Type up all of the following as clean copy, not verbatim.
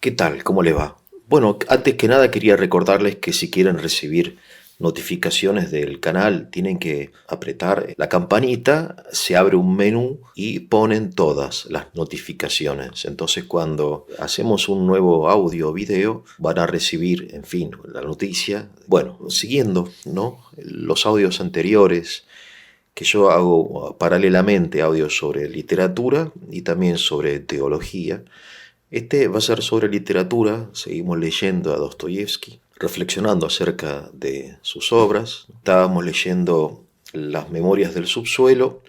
¿Qué tal? ¿Cómo le va? Bueno, antes que nada quería recordarles que si quieren recibir notificaciones del canal, tienen que apretar la campanita, se abre un menú y ponen todas las notificaciones. Entonces cuando hacemos un nuevo audio o video, van a recibir, en fin, la noticia. Bueno, siguiendo, ¿no? Los audios anteriores que yo hago paralelamente audios sobre literatura y también sobre teología. Este va a ser sobre literatura, seguimos leyendo a Dostoyevsky, reflexionando acerca de sus obras. Estábamos leyendo Las Memorias del Subsuelo.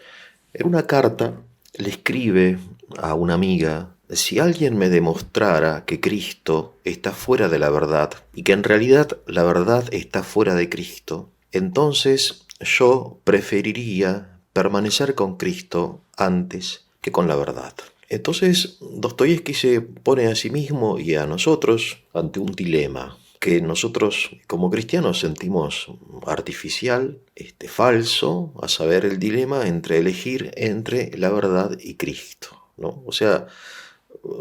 En una carta le escribe a una amiga: si alguien me demostrara que Cristo está fuera de la verdad y que en realidad la verdad está fuera de Cristo, entonces yo preferiría permanecer con Cristo antes que con la verdad. Entonces, Dostoyevsky se pone a sí mismo y a nosotros ante un dilema que nosotros como cristianos sentimos artificial, falso, a saber, el dilema entre elegir entre la verdad y Cristo, ¿no? O sea,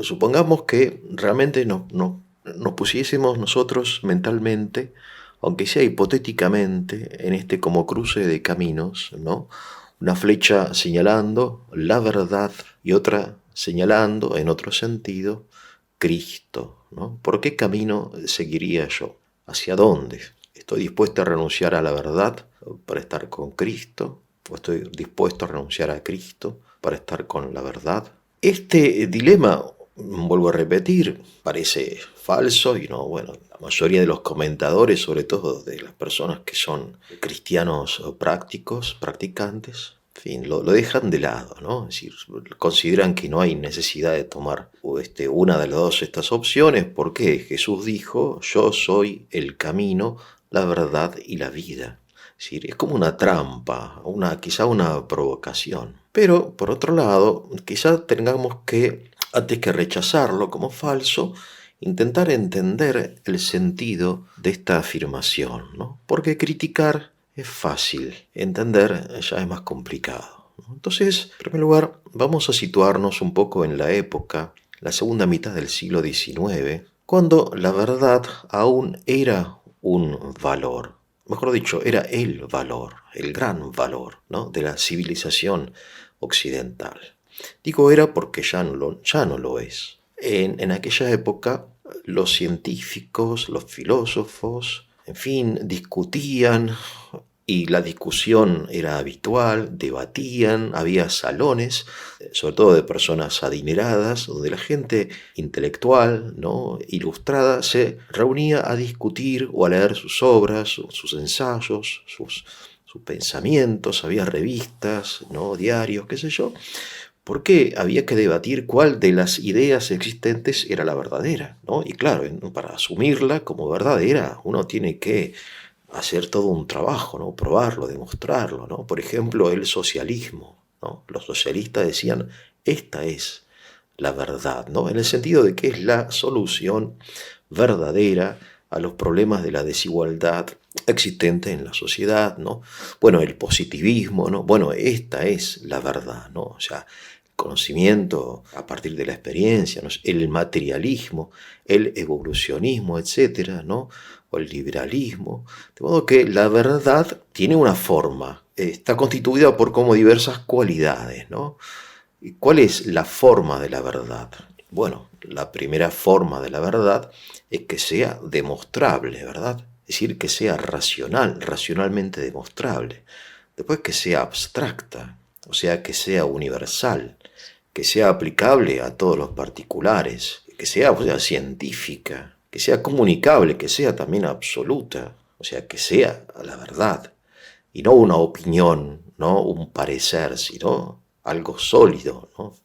supongamos que realmente nos pusiésemos nosotros mentalmente, aunque sea hipotéticamente, en este como cruce de caminos, ¿no? Una flecha señalando la verdad y otra señalando en otro sentido Cristo, ¿no? ¿Por qué camino seguiría yo? ¿Hacia dónde? ¿Estoy dispuesto a renunciar a la verdad para estar con Cristo? ¿O estoy dispuesto a renunciar a Cristo para estar con la verdad? Este dilema, vuelvo a repetir, parece falso y no, bueno, la mayoría de los comentadores, sobre todo de las personas que son cristianos prácticos, practicantes, en fin, lo dejan de lado, ¿no? Es decir, consideran que no hay necesidad de tomar una de las dos estas opciones porque Jesús dijo: yo soy el camino, la verdad y la vida. Es decir, es como una trampa, quizá una provocación. Pero, por otro lado, quizá tengamos que, antes que rechazarlo como falso, intentar entender el sentido de esta afirmación, ¿no? Porque criticar es fácil, entender ya es más complicado, ¿no? Entonces, en primer lugar, vamos a situarnos un poco en la época, la segunda mitad del siglo XIX, cuando la verdad aún era un valor. Mejor dicho, era el valor, el gran valor, ¿no?, de la civilización occidental. Digo era porque ya no lo es. En aquella época los científicos, los filósofos, en fin, discutían y la discusión era habitual, debatían, había salones, sobre todo de personas adineradas, donde la gente intelectual, ¿no?, ilustrada, se reunía a discutir o a leer sus obras, sus ensayos, sus pensamientos. Había revistas, ¿no?, diarios, qué sé yo, porque había que debatir cuál de las ideas existentes era la verdadera, ¿no? Y claro, para asumirla como verdadera, uno tiene que hacer todo un trabajo, ¿no? Probarlo, demostrarlo, ¿no? Por ejemplo, el socialismo, ¿no? Los socialistas decían: esta es la verdad, ¿no? En el sentido de que es la solución verdadera a los problemas de la desigualdad existente en la sociedad, ¿no? Bueno, el positivismo, ¿no? Bueno, esta es la verdad, ¿no? O sea, conocimiento a partir de la experiencia, ¿no? El materialismo, el evolucionismo, etcétera, ¿no? O el liberalismo. De modo que la verdad tiene una forma, está constituida por como diversas cualidades, ¿no? ¿Y cuál es la forma de la verdad? Bueno, la primera forma de la verdad es que sea demostrable, ¿verdad? Es decir, que sea racional, racionalmente demostrable. Después, que sea abstracta, o sea, que sea universal, que sea aplicable a todos los particulares, que sea, o sea, científica, que sea comunicable, que sea también absoluta, o sea, que sea la verdad, y no una opinión, no un parecer, sino algo sólido, ¿no?,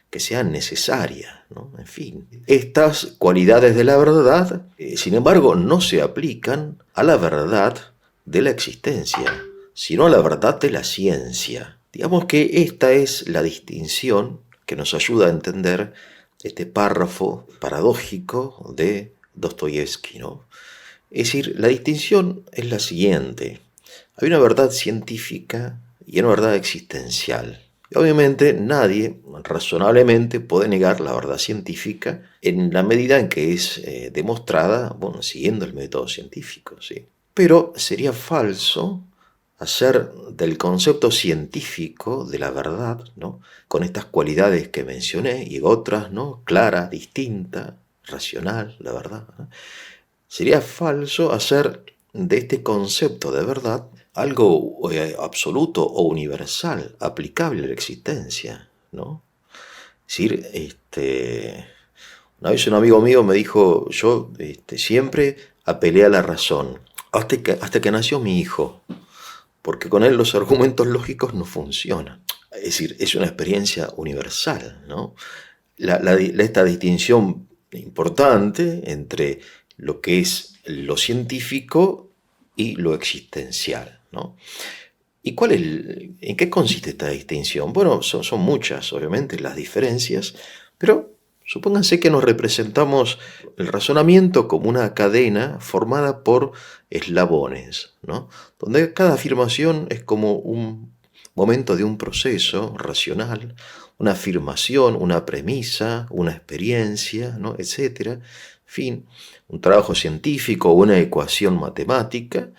que sea necesaria, ¿no? En fin, estas cualidades de la verdad, sin embargo, no se aplican a la verdad de la existencia, sino a la verdad de la ciencia. Digamos que esta es la distinción que nos ayuda a entender este párrafo paradójico de Dostoyevsky, ¿no? Es decir, la distinción es la siguiente: hay una verdad científica y una verdad existencial. Y obviamente nadie razonablemente puede negar la verdad científica en la medida en que es demostrada, bueno, siguiendo el método científico, ¿sí? Pero sería falso hacer del concepto científico de la verdad, ¿no? Con estas cualidades que mencioné y otras, ¿no? Clara, distinta, racional, la verdad, ¿no? Sería falso hacer de este concepto de verdad algo absoluto o universal, aplicable a la existencia, ¿no? Es decir, una vez un amigo mío me dijo, yo siempre apelé a la razón, hasta que nació mi hijo, porque con él los argumentos lógicos no funcionan. Es decir, es una experiencia universal, ¿no? Esta distinción importante entre lo que es lo científico y lo existencial, ¿no? ¿Y en qué consiste esta distinción? Bueno, son muchas, obviamente, las diferencias, pero supónganse que nos representamos el razonamiento como una cadena formada por eslabones, ¿no? Donde cada afirmación es como un momento de un proceso racional, una afirmación, una premisa, una experiencia, ¿no? Etcétera. En fin, un trabajo científico o una ecuación matemática.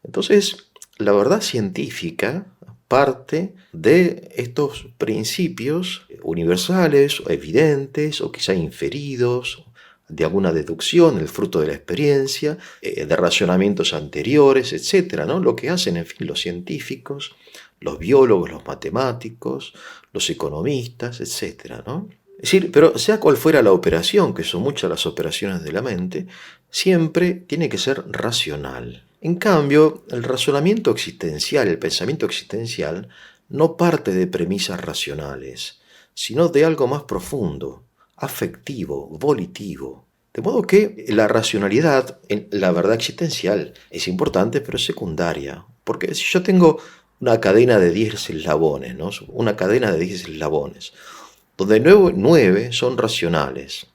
Entonces, la verdad científica parte de estos principios universales, o evidentes, o quizá inferidos, de alguna deducción, el fruto de la experiencia, de razonamientos anteriores, etcétera, ¿no? Lo que hacen, en fin, los científicos, los biólogos, los matemáticos, los economistas, etcétera, ¿no? Es decir, pero sea cual fuera la operación, que son muchas las operaciones de la mente, siempre tiene que ser racional. En cambio, el razonamiento existencial, el pensamiento existencial, no parte de premisas racionales, sino de algo más profundo, afectivo, volitivo. De modo que la racionalidad en la verdad existencial es importante, pero es secundaria. Porque si yo tengo una cadena de 10 eslabones, ¿no? Una cadena de 10 eslabones, donde 9 son racionales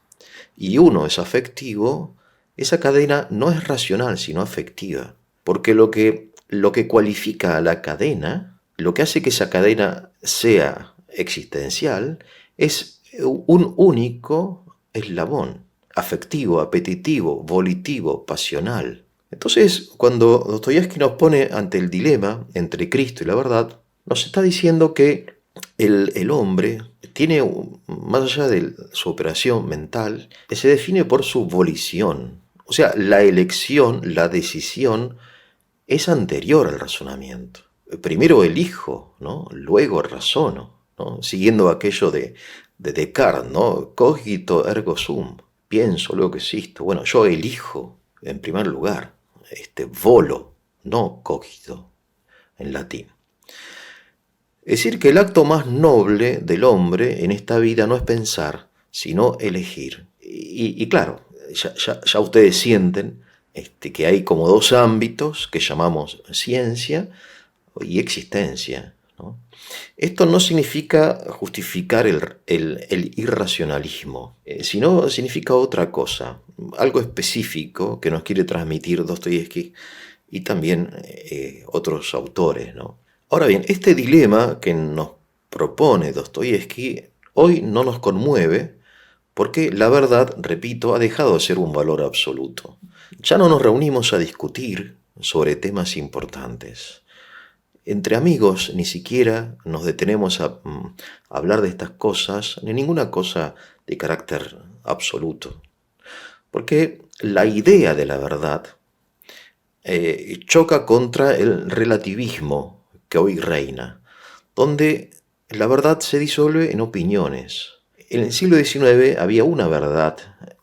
y uno es afectivo, esa cadena no es racional, sino afectiva. Porque lo que cualifica a la cadena, lo que hace que esa cadena sea existencial, es un único eslabón, afectivo, apetitivo, volitivo, pasional. Entonces, cuando Dostoyevsky nos pone ante el dilema entre Cristo y la verdad, nos está diciendo que el hombre tiene, más allá de su operación mental, se define por su volición. O sea, la elección, la decisión es anterior al razonamiento. Primero elijo, ¿no? Luego razono, ¿no? Siguiendo aquello de Descartes, ¿no? Cogito ergo sum. Pienso, luego que existo. Bueno, yo elijo en primer lugar. Volo, no cogito, en latín. Es decir, que el acto más noble del hombre en esta vida no es pensar, sino elegir. Y claro, ya ustedes sienten que hay como dos ámbitos que llamamos ciencia y existencia, ¿no? Esto no significa justificar el irracionalismo, sino significa otra cosa, algo específico que nos quiere transmitir Dostoyevsky y también otros autores, ¿no? Ahora bien, este dilema que nos propone Dostoyevsky hoy no nos conmueve porque la verdad, repito, ha dejado de ser un valor absoluto. Ya no nos reunimos a discutir sobre temas importantes. Entre amigos ni siquiera nos detenemos a hablar de estas cosas, ni ninguna cosa de carácter absoluto. Porque la idea de la verdad choca contra el relativismo que hoy reina, donde la verdad se disuelve en opiniones. En el siglo XIX había una verdad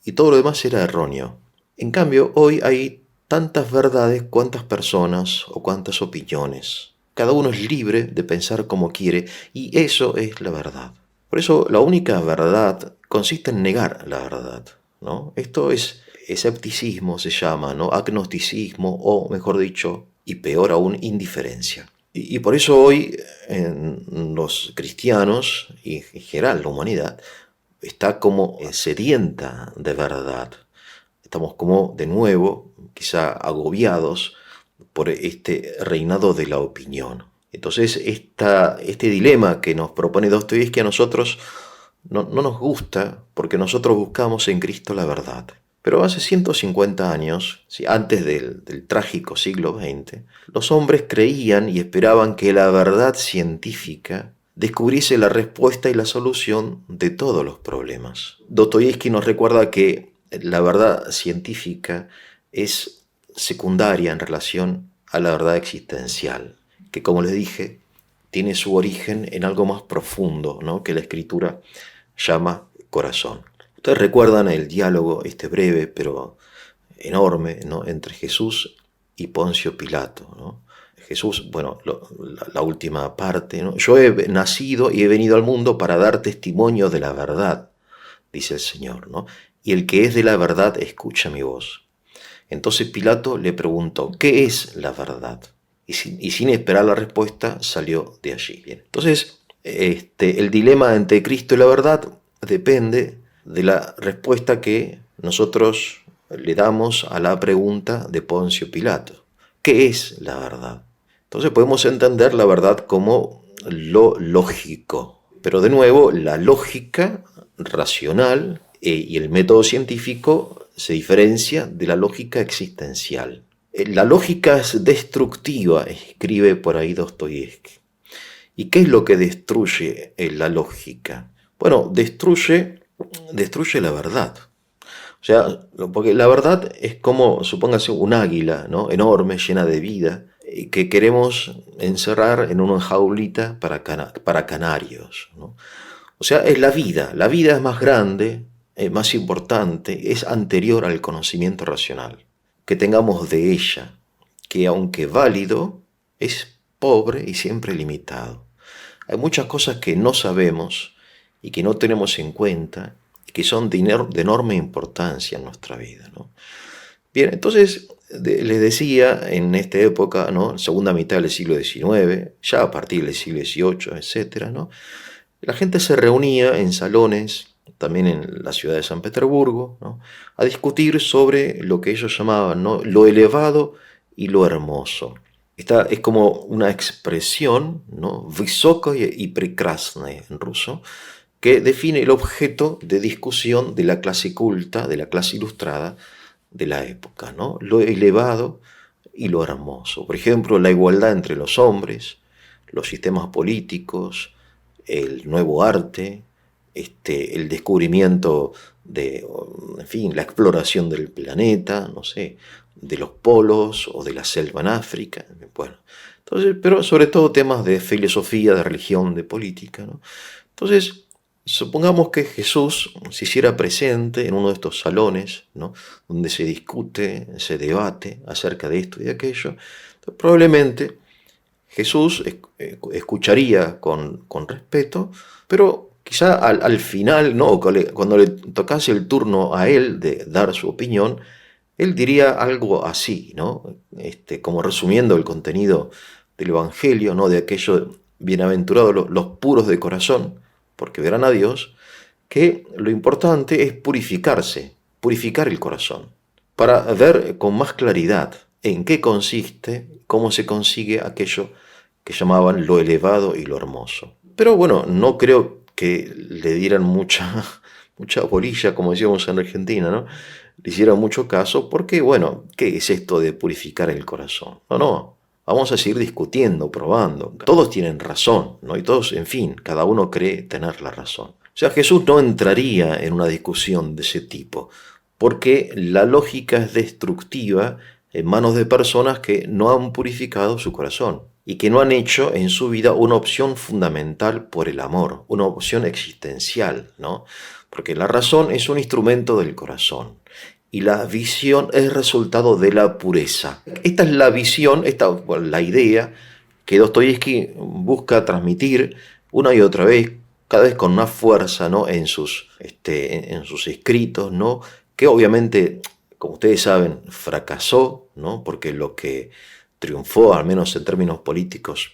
y todo lo demás era erróneo. En cambio, hoy hay tantas verdades cuantas personas o cuantas opiniones. Cada uno es libre de pensar como quiere y eso es la verdad. Por eso la única verdad consiste en negar la verdad, ¿no? Esto es escepticismo, se llama, ¿no? Agnosticismo o, mejor dicho, y peor aún, indiferencia. Y por eso hoy los cristianos y en general la humanidad está como sedienta de verdad. Estamos como de nuevo, quizá agobiados por este reinado de la opinión. Entonces, este dilema que nos propone Dostoyevski a nosotros no nos gusta porque nosotros buscamos en Cristo la verdad. Pero hace 150 años, ¿sí?, antes del trágico siglo XX, los hombres creían y esperaban que la verdad científica descubriese la respuesta y la solución de todos los problemas. Dostoyevski nos recuerda que la verdad científica es secundaria en relación a la verdad existencial, que, como les dije, tiene su origen en algo más profundo, ¿no?, que la escritura llama corazón. Ustedes recuerdan el diálogo, breve pero enorme, ¿no?, entre Jesús y Poncio Pilato, ¿no? Jesús, bueno, la última parte, ¿no? Yo he nacido y he venido al mundo para dar testimonio de la verdad, dice el Señor, ¿no? Y el que es de la verdad escucha mi voz. Entonces Pilato le preguntó, ¿qué es la verdad? Y sin esperar la respuesta salió de allí. Bien. Entonces, el dilema entre Cristo y la verdad depende de la respuesta que nosotros le damos a la pregunta de Poncio Pilato. ¿Qué es la verdad? Entonces podemos entender la verdad como lo lógico. Pero de nuevo, la lógica racional y el método científico se diferencia de la lógica existencial. La lógica es destructiva, escribe por ahí Dostoyevski. ¿Y qué es lo que destruye la lógica? Bueno, destruye la verdad. O sea, porque la verdad es como, supóngase, un águila, ¿no?, enorme, llena de vida, que queremos encerrar en una jaulita para canarios, ¿no? O sea, es la vida. La vida es más grande, más importante, es anterior al conocimiento racional que tengamos de ella, que aunque válido, es pobre y siempre limitado. Hay muchas cosas que no sabemos y que no tenemos en cuenta y que son de enorme importancia en nuestra vida, ¿no? Bien, entonces les decía, en esta época, ¿no?, segunda mitad del siglo XIX, ya a partir del siglo XVIII, etcétera, ¿no?, la gente se reunía en salones, también en la ciudad de San Petersburgo, ¿no?, a discutir sobre lo que ellos llamaban, ¿no?, lo elevado y lo hermoso. Esta es como una expresión, ¿no?, «vysokoye y prekrasne» en ruso, que define el objeto de discusión de la clase culta, de la clase ilustrada de la época, ¿no?, lo elevado y lo hermoso. Por ejemplo, la igualdad entre los hombres, los sistemas políticos, el nuevo arte, el descubrimiento de, en fin, la exploración del planeta, no sé, de los polos o de la selva en África, bueno. Entonces, pero sobre todo temas de filosofía, de religión, de política, ¿no? Entonces, supongamos que Jesús se hiciera presente en uno de estos salones, ¿no?, donde se discute, se debate acerca de esto y de aquello. Entonces, probablemente Jesús escucharía con respeto, pero quizá al final, ¿no?, cuando le tocase el turno a él de dar su opinión, él diría algo así, ¿no?, como resumiendo el contenido del Evangelio, ¿no?, de aquello bienaventurados los puros de corazón, porque verán a Dios, que lo importante es purificarse, purificar el corazón, para ver con más claridad en qué consiste, cómo se consigue aquello que llamaban lo elevado y lo hermoso. Pero bueno, no creo que le dieran mucha bolilla, como decíamos en Argentina, ¿no?, le hicieran mucho caso, porque bueno, ¿qué es esto de purificar el corazón? No, vamos a seguir discutiendo, probando. Todos tienen razón, ¿no?, y todos, en fin, cada uno cree tener la razón. O sea, Jesús no entraría en una discusión de ese tipo, porque la lógica es destructiva en manos de personas que no han purificado su corazón y que no han hecho en su vida una opción fundamental por el amor, una opción existencial, ¿no? Porque la razón es un instrumento del corazón y la visión es resultado de la pureza. Esta es la visión, la idea que Dostoyevski busca transmitir una y otra vez, cada vez con más fuerza, ¿no?, en sus escritos, ¿no?, que obviamente, como ustedes saben, fracasó, ¿no?, porque lo que triunfó, al menos en términos políticos,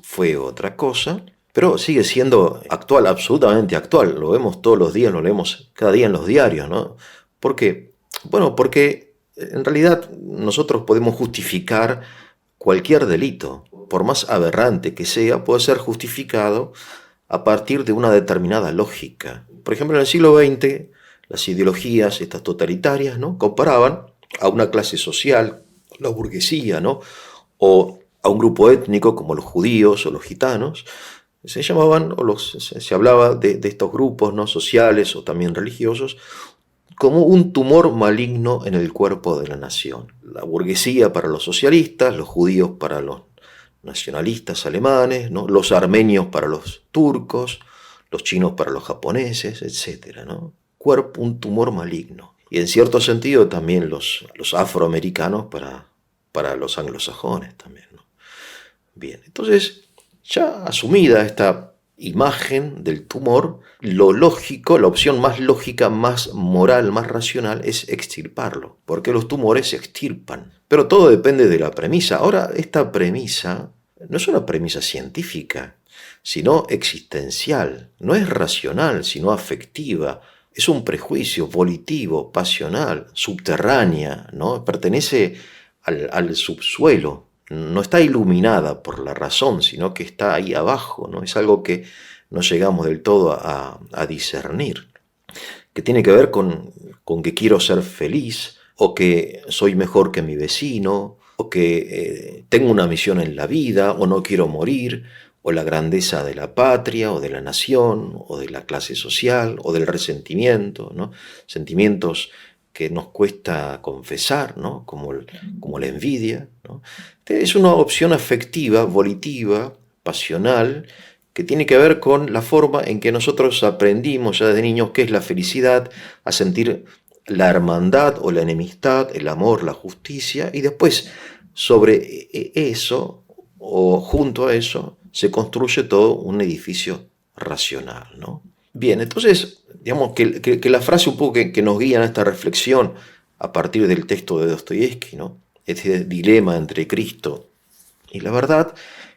fue otra cosa, pero sigue siendo actual, absolutamente actual. Lo vemos todos los días, lo leemos cada día en los diarios, ¿no? ¿Por qué? Bueno, porque en realidad nosotros podemos justificar cualquier delito, por más aberrante que sea, puede ser justificado a partir de una determinada lógica. Por ejemplo, en el siglo XX, las ideologías, estas totalitarias, ¿no?, comparaban a una clase social, la burguesía, ¿no?, o a un grupo étnico como los judíos o los gitanos. Se llamaban, se hablaba de estos grupos, ¿no?, sociales o también religiosos, como un tumor maligno en el cuerpo de la nación. La burguesía para los socialistas, los judíos para los nacionalistas alemanes, ¿no?, los armenios para los turcos, los chinos para los japoneses, etc., ¿no? Cuerpo, un tumor maligno. Y en cierto sentido también los afroamericanos para los anglosajones también, ¿no? Bien, entonces, ya asumida esta imagen del tumor, lo lógico, la opción más lógica, más moral, más racional es extirparlo, porque los tumores se extirpan. Pero todo depende de la premisa. Ahora, esta premisa no es una premisa científica, sino existencial. No es racional, sino afectiva. Es un prejuicio volitivo, pasional, subterránea, ¿no? Pertenece al subsuelo. No está iluminada por la razón, sino que está ahí abajo, ¿no? Es algo que no llegamos del todo a discernir, que tiene que ver con que quiero ser feliz, o que soy mejor que mi vecino, o que tengo una misión en la vida, o no quiero morir, o la grandeza de la patria, o de la nación, o de la clase social, o del resentimiento, ¿no? Sentimientos que nos cuesta confesar, ¿no?, como la envidia, ¿no? Es una opción afectiva, volitiva, pasional, que tiene que ver con la forma en que nosotros aprendimos ya desde niños qué es la felicidad, a sentir la hermandad o la enemistad, el amor, la justicia, y después sobre eso, o junto a eso, se construye todo un edificio racional, ¿no? Bien, entonces, digamos que la frase un poco que nos guía en esta reflexión a partir del texto de Dostoyevsky, ¿no?, este dilema entre Cristo y la verdad,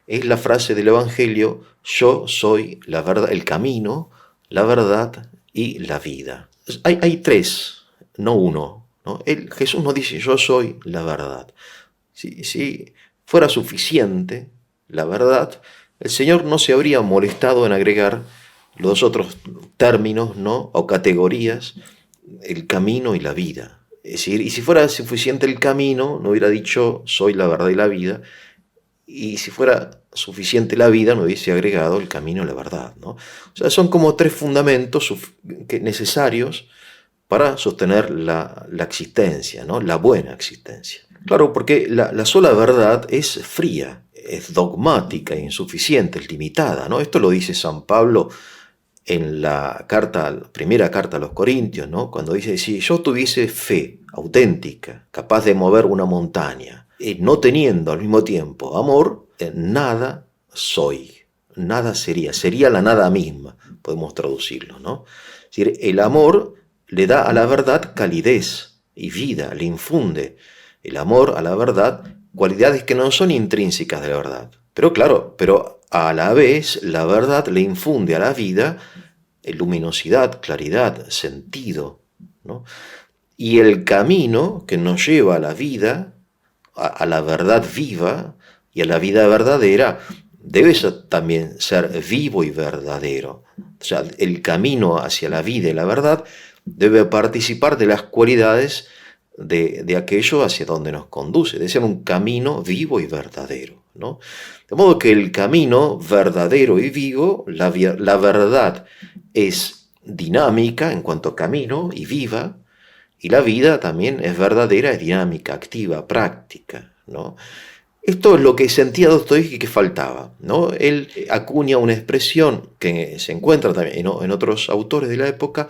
es la frase del Evangelio: yo soy la verdad, el camino, la verdad y la vida. Hay tres, no uno, ¿no? Jesús nos dice: yo soy la verdad. Si fuera suficiente la verdad, el Señor no se habría molestado en agregar los otros términos, ¿no?, o categorías, el camino y la vida. Es decir, y si fuera suficiente el camino, no hubiera dicho soy la verdad y la vida, y si fuera suficiente la vida, no hubiese agregado el camino y la verdad, ¿no? O sea, son como tres fundamentos necesarios para sostener la existencia, ¿no?, la buena existencia. Claro, porque la sola verdad es fría, es dogmática, insuficiente, es limitada, ¿no? Esto lo dice San Pablo en la primera carta a los Corintios, ¿no?, cuando dice: si yo tuviese fe auténtica, capaz de mover una montaña, no teniendo al mismo tiempo amor, nada soy, nada sería la nada misma, podemos traducirlo, ¿no? Es decir, el amor le da a la verdad calidez y vida, le infunde el amor a la verdad cualidades que no son intrínsecas de la verdad. Pero claro, a la vez la verdad le infunde a la vida luminosidad, claridad, sentido, ¿no? Y el camino que nos lleva a la vida, a la verdad viva y a la vida verdadera, debe también ser vivo y verdadero. O sea, el camino hacia la vida y la verdad debe participar de las cualidades de aquello hacia donde nos conduce. Debe ser un camino vivo y verdadero, ¿no? De modo que el camino verdadero y vivo, la verdad es dinámica en cuanto a camino y viva, y la vida también es verdadera, es dinámica, activa, práctica, ¿no? Esto es lo que sentía Dostoyevsky que faltaba, ¿no? Él acuña una expresión que se encuentra también en otros autores de la época.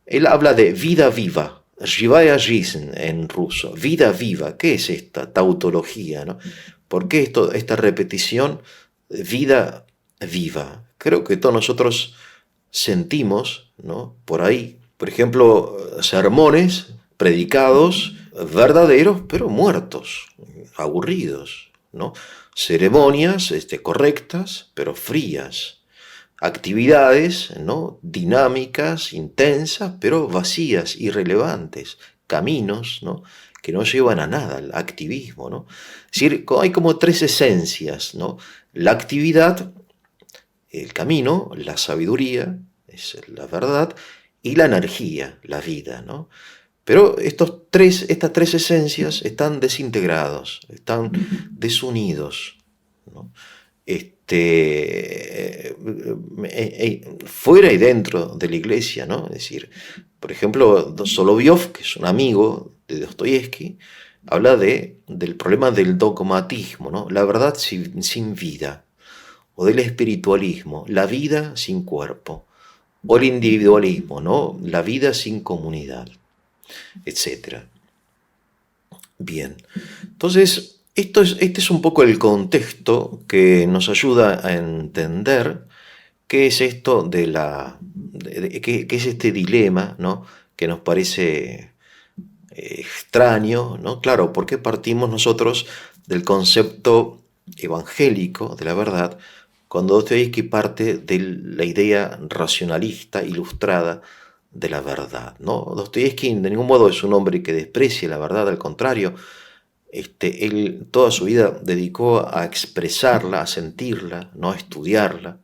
Él habla de vida viva, Живая жизнь en ruso, vida viva. ¿Qué es esta tautología, no? ¿Por qué esta repetición, vida viva? Creo que todos nosotros sentimos, ¿no?, por ahí, por ejemplo, sermones predicados verdaderos, pero muertos, aburridos, ¿no? Ceremonias correctas, pero frías. Actividades, ¿no?, dinámicas, intensas, pero vacías, irrelevantes. caminos, ¿no?, que no llevan a nada, al activismo, ¿no? Es decir, hay como tres esencias, ¿no? La actividad, el camino, la sabiduría, es la verdad, y la energía, la vida, ¿no? Pero estas tres esencias están desintegrados, están desunidos, ¿no? Fuera y dentro de la iglesia, ¿no? Es decir, por ejemplo, Solovyov, que es un amigo de Dostoyevsky, habla del problema del dogmatismo, ¿no? La verdad sin vida, o del espiritualismo, la vida sin cuerpo, o el individualismo, ¿no?, la vida sin comunidad, etcétera. Bien, entonces este es un poco el contexto que nos ayuda a entender qué es esto qué es este dilema, ¿no?, que nos parece extraño, ¿no? Claro, porque partimos nosotros del concepto evangélico de la verdad, cuando Dostoyevsky parte de la idea racionalista ilustrada de la verdad, ¿no? Dostoyevsky de ningún modo es un hombre que desprecie la verdad, al contrario, él toda su vida dedicó a expresarla, a sentirla, ¿no?, a estudiarla,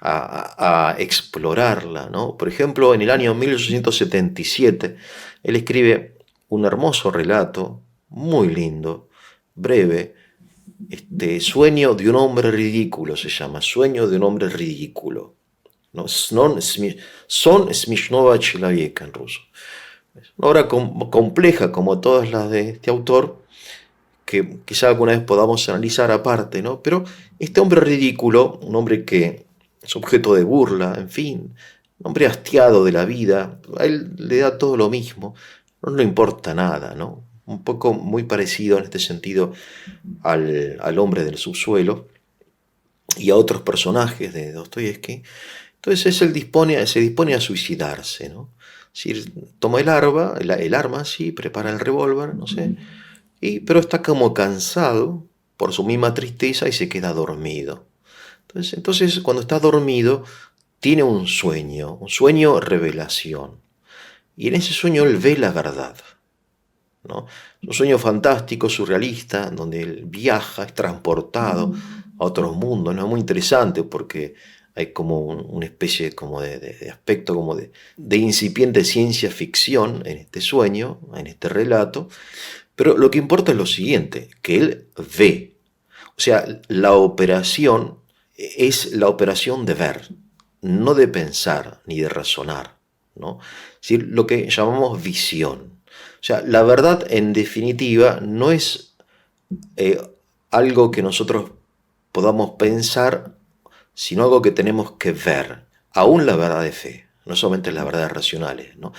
a explorarla, ¿no? Por ejemplo, en el año 1877, él escribe un hermoso relato, muy lindo, breve, Sueño de un hombre ridículo se llama, Sueño de un hombre ridículo, ¿no? Son Smishnowa Человека en ruso. Es una obra compleja como todas las de este autor, que quizá alguna vez podamos analizar aparte, ¿no? Pero este hombre ridículo, un hombre que es objeto de burla, en fin, un hombre hastiado de la vida, a él le da todo lo mismo, no le importa nada, ¿no? Un poco muy parecido en este sentido al hombre del subsuelo y a otros personajes de Dostoyevsky. Entonces él se dispone a suicidarse, ¿no? Es decir, toma el arma, sí, prepara el revólver, no sé, pero está como cansado por su misma tristeza y se queda dormido. Entonces cuando está dormido, tiene un sueño revelación. Y en ese sueño él ve la verdad, ¿no? Un sueño fantástico, surrealista, donde él viaja, es transportado a otros mundos, ¿no? Muy interesante porque hay como una especie como de aspecto como de incipiente ciencia ficción en este sueño, en este relato. Pero lo que importa es lo siguiente, que él ve. O sea, la operación es la operación de ver, no de pensar ni de razonar, ¿no? Es decir, lo que llamamos visión. O sea, la verdad en definitiva no es algo que nosotros podamos pensar, sino algo que tenemos que ver, aún la verdad de fe, no solamente las verdades racionales, ¿no?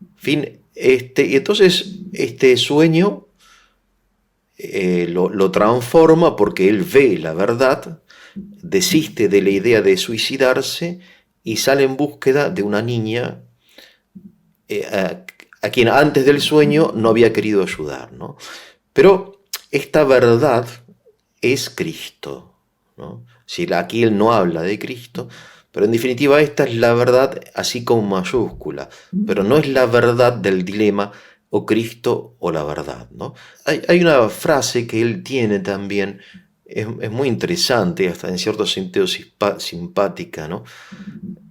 En fin, y entonces este sueño lo transforma porque él ve la verdad, desiste de la idea de suicidarse y sale en búsqueda de una niña a quien antes del sueño no había querido ayudar, ¿no? Pero esta verdad es Cristo, ¿no? Si aquí él no habla de Cristo, pero en definitiva esta es la verdad así con mayúscula, pero no es la verdad del dilema o Cristo o la verdad, ¿no? Hay una frase que él tiene también, es muy interesante, hasta en cierto sentido simpática, ¿no?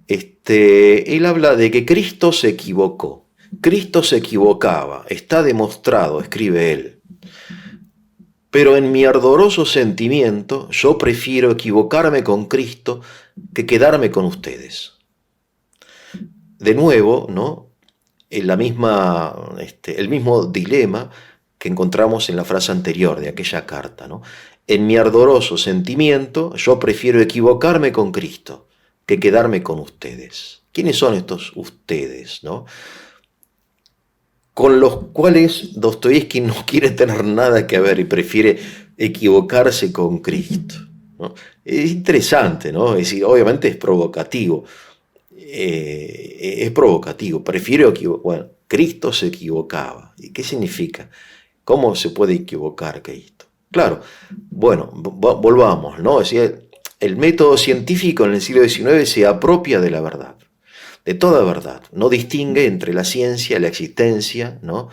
Él habla de que Cristo se equivocó. Cristo se equivocaba, está demostrado, escribe él. Pero en mi ardoroso sentimiento yo prefiero equivocarme con Cristo que quedarme con ustedes. De nuevo, ¿no?, el mismo dilema que encontramos en la frase anterior de aquella carta, ¿no? En mi ardoroso sentimiento yo prefiero equivocarme con Cristo que quedarme con ustedes. ¿Quiénes son estos ustedes, no?, con los cuales Dostoyevsky no quiere tener nada que ver y prefiere equivocarse con Cristo, ¿no? Es interesante, ¿no? Es decir, obviamente es provocativo. Prefiero equivocar. Bueno, Cristo se equivocaba. ¿Y qué significa? ¿Cómo se puede equivocar Cristo? Claro, bueno, volvamos, ¿no? Es decir, el método científico en el siglo XIX se apropia de la verdad, de toda verdad, no distingue entre la ciencia, la existencia, ¿no?,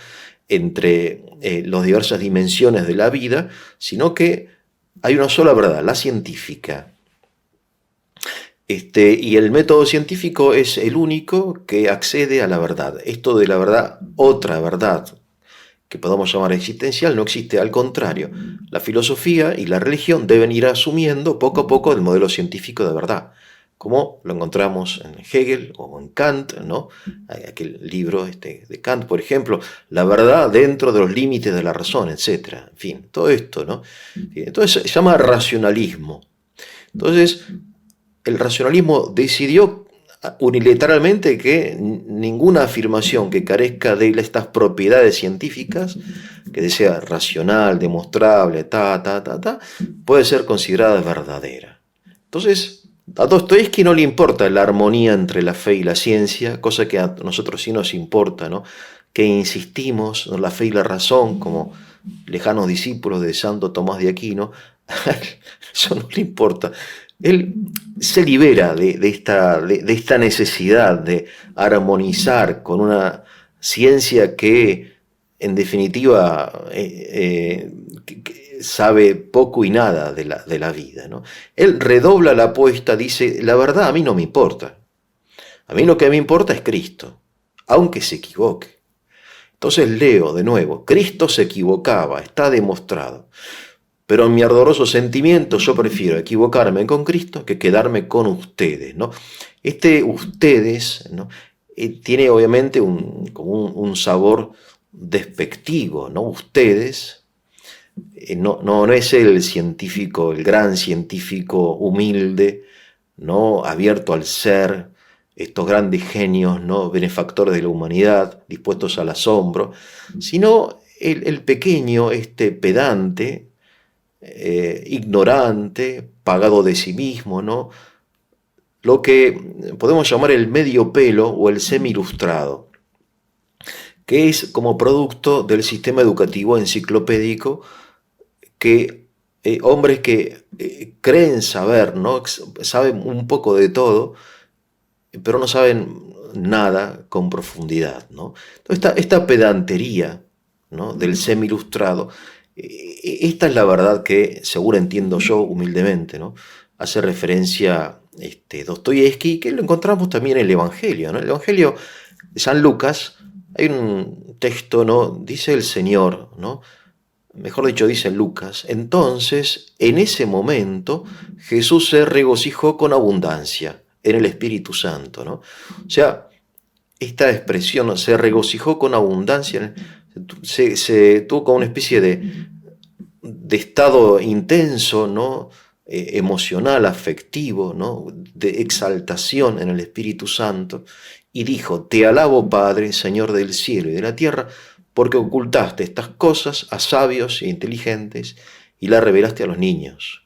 entre las diversas dimensiones de la vida, sino que hay una sola verdad, la científica. Y el método científico es el único que accede a la verdad. Esto de la verdad, otra verdad, que podamos llamar existencial, no existe. Al contrario, la filosofía y la religión deben ir asumiendo poco a poco el modelo científico de verdad, como lo encontramos en Hegel o en Kant, ¿no? Aquel libro de Kant, por ejemplo, la verdad dentro de los límites de la razón, etc. En fin, todo esto, ¿no? Entonces se llama racionalismo. Entonces, el racionalismo decidió unilateralmente que ninguna afirmación que carezca de estas propiedades científicas, que sea racional, demostrable, puede ser considerada verdadera. Entonces, a Dostoyevsky no le importa la armonía entre la fe y la ciencia, cosa que a nosotros sí nos importa, ¿no? Que insistimos en la fe y la razón como lejanos discípulos de Santo Tomás de Aquino. Eso no le importa. Él se libera de esta necesidad de armonizar con una ciencia que, en definitiva, sabe poco y nada de la vida, ¿no? Él redobla la apuesta, dice, la verdad a mí no me importa. A mí lo que me importa es Cristo, aunque se equivoque. Entonces leo de nuevo, Cristo se equivocaba, está demostrado. Pero en mi ardoroso sentimiento yo prefiero equivocarme con Cristo que quedarme con ustedes, ¿no? Ustedes, ¿no? Tiene obviamente un sabor despectivo, ¿no? Ustedes, no es el científico, el gran científico humilde, ¿no? Abierto al ser, estos grandes genios, ¿no? Benefactores de la humanidad, dispuestos al asombro, sino el pequeño, pedante, ignorante, pagado de sí mismo, ¿no? Lo que podemos llamar el medio pelo o el semi-ilustrado, que es como producto del sistema educativo enciclopédico que hombres que creen saber, ¿no? Saben un poco de todo, pero no saben nada con profundidad, ¿no? Entonces, esta pedantería, ¿no? Del semi-ilustrado, esta es la verdad que, según entiendo yo humildemente, ¿no? Hace referencia Dostoyevsky, que lo encontramos también en el Evangelio, ¿no? El Evangelio de San Lucas, hay un texto, ¿no? Dice el Señor, ¿no? Mejor dicho, dice Lucas, entonces, en ese momento, Jesús se regocijó con abundancia en el Espíritu Santo, ¿no? O sea, esta expresión, ¿no? Se regocijó con abundancia, se tuvo como una especie de estado intenso, ¿no? Emocional, afectivo, ¿no? De exaltación en el Espíritu Santo, y dijo, te alabo Padre, Señor del cielo y de la tierra, porque ocultaste estas cosas a sabios e inteligentes y las revelaste a los niños.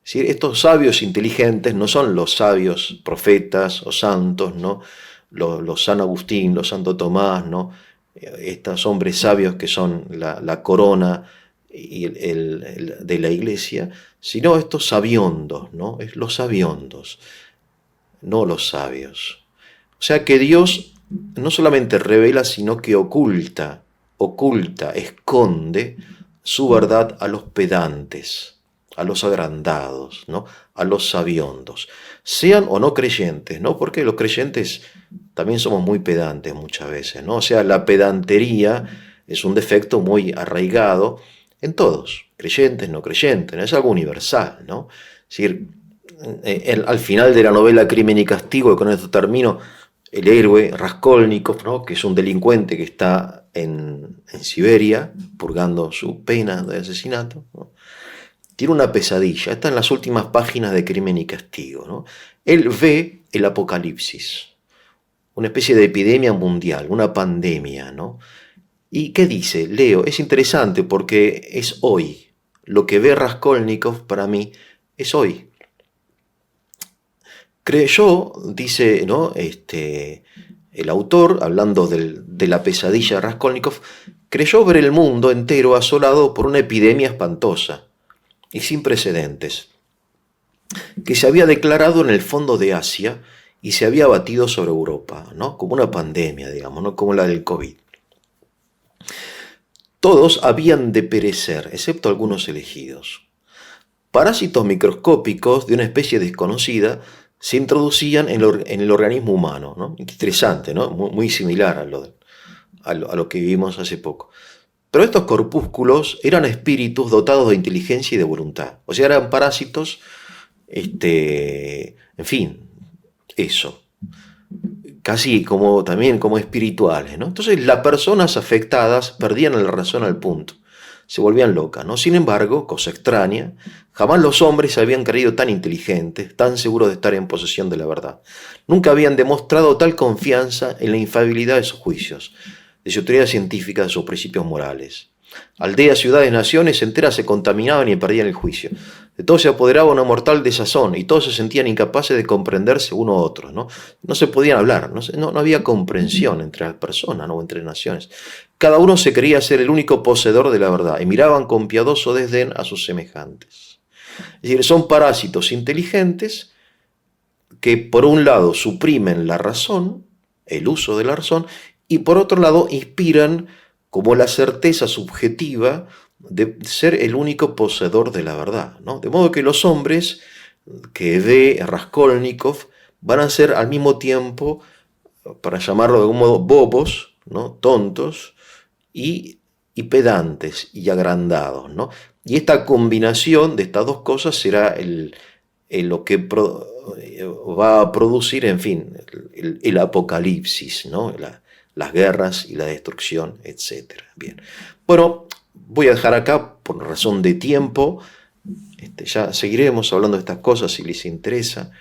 Es decir, estos sabios inteligentes no son los sabios profetas o santos, ¿no? Los San Agustín, los Santo Tomás, ¿no? Estos hombres sabios que son la corona de la iglesia, sino estos sabiondos, ¿no? Es los sabiondos, no los sabios. O sea que Dios no solamente revela, sino que oculta, esconde su verdad a los pedantes, a los agrandados, ¿no? A los sabiondos, sean o no creyentes, ¿no? Porque los creyentes también somos muy pedantes muchas veces, ¿no? O sea, la pedantería es un defecto muy arraigado en todos, creyentes, no creyentes, ¿no? Es algo universal, ¿no? Es decir, al final de la novela Crimen y Castigo, y con esto termino, el héroe Raskolnikov, ¿no? Que es un delincuente que está en Siberia purgando su pena de asesinato, ¿no? Tiene una pesadilla, está en las últimas páginas de Crimen y Castigo, ¿no? Él ve el apocalipsis, una especie de epidemia mundial, una pandemia, ¿no? ¿Y qué dice? Leo, es interesante porque es hoy. Lo que ve Raskolnikov para mí es hoy. Creyó, dice, ¿no? El autor, hablando de la pesadilla de Raskolnikov, creyó ver el mundo entero asolado por una epidemia espantosa y sin precedentes, que se había declarado en el fondo de Asia y se había abatido sobre Europa, ¿no? Como una pandemia, digamos, ¿no? Como la del COVID. todos habían de perecer, excepto algunos elegidos. Parásitos microscópicos de una especie desconocida se introducían en el organismo humano, ¿no? Interesante, ¿no? Muy similar a lo que vivimos hace poco. Pero estos corpúsculos eran espíritus dotados de inteligencia y de voluntad. O sea, eran parásitos, en fin, eso. Casi como también como espirituales, ¿no? Entonces las personas afectadas perdían la razón al punto. Se volvían locas, ¿no? Sin embargo, cosa extraña, jamás los hombres se habían creído tan inteligentes, tan seguros de estar en posesión de la verdad. Nunca habían demostrado tal confianza en la infalibilidad de sus juicios, de su teoría científica, de sus principios morales. Aldeas, ciudades, naciones enteras se contaminaban y perdían el juicio. De todo se apoderaba una mortal desazón y todos se sentían incapaces de comprenderse uno a otro, ¿no? No se podían hablar, no había comprensión entre las personas, ¿no? O entre naciones. Cada uno se creía ser el único poseedor de la verdad y miraban con piadoso desdén a sus semejantes. Es decir, son parásitos inteligentes que por un lado suprimen la razón, el uso de la razón, y por otro lado inspiran como la certeza subjetiva de ser el único poseedor de la verdad, ¿no? De modo que los hombres que ve Raskolnikov van a ser al mismo tiempo, para llamarlo de algún modo, bobos, ¿no? Tontos y pedantes y agrandados, ¿no? Y esta combinación de estas dos cosas será lo que va a producir, en fin, el apocalipsis, ¿no? Las guerras y la destrucción, etc. Bien. Bueno, voy a dejar acá por razón de tiempo. Ya seguiremos hablando de estas cosas si les interesa.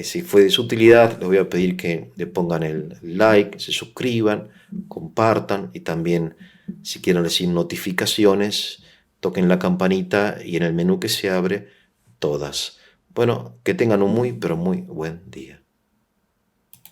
Si fue de su utilidad, les voy a pedir que le pongan el like, se suscriban, compartan y también, si quieren recibir notificaciones, toquen la campanita y en el menú que se abre, todas. Bueno, que tengan un muy, pero muy buen día.